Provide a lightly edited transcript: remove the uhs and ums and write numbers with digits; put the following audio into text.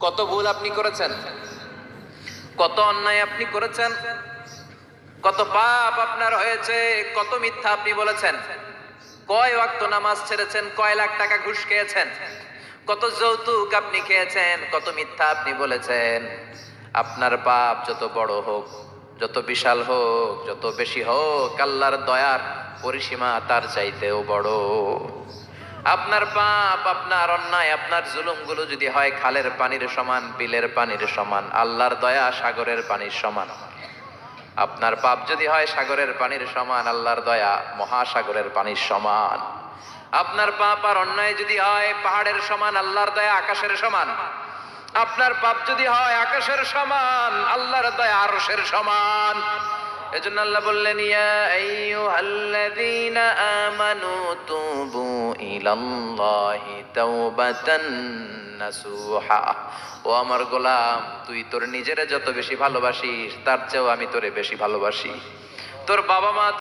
কত ভুল আপনি করেছেন, কত অন্যায় আপনি করেছেন, কত পাপ আপনার হয়েছে, কত মিথ্যা আপনি বলেছেন, কয় ওয়াক্ত নামাজ ছেড়েছেন, কয় লাখ টাকা ঘুষ খেয়েছেন, কত যৌতুক আপনি খেয়েছেন, কত মিথ্যা আপনি বলেছেন। আপনার পাপ যত বড় হোক, যত বিশাল হোক, যত বেশি হোক, আল্লাহর দয়ার পরিসীমা তার চাইতেও বড়। আপনার পাপ, আপনার অন্যায়, আপনার জুলুমগুলো যদি হয় খালের পানির সমান, বিলের পানির সমান, আল্লাহর দয়া সাগরের পানির সমান। আপনার পাপ যদি হয় সাগরের পানির সমান, আল্লাহর দয়া মহাসাগরের পানির সমান। আপনার পাপ আর অন্যায় যদি হয় পাহাড়ের সমান, আল্লাহর দয়া আকাশের সমান। আপনার পাপ যদি হয় আকাশের সমান, আল্লাহর দয়া আরশের সমান। এজন্য আল্লাহ বললেন, ইয়া আইয়ুহাল্লাযীনা আমানু তুবু ইলাল্লাহি তাওবাতান নাসুহা। ও আমার গোলাম, তুই তোর নিজেরে যত বেশি ভালোবাসিস তার চেয়েও আমি তোরে বেশি ভালোবাসি। তোর বাবা মা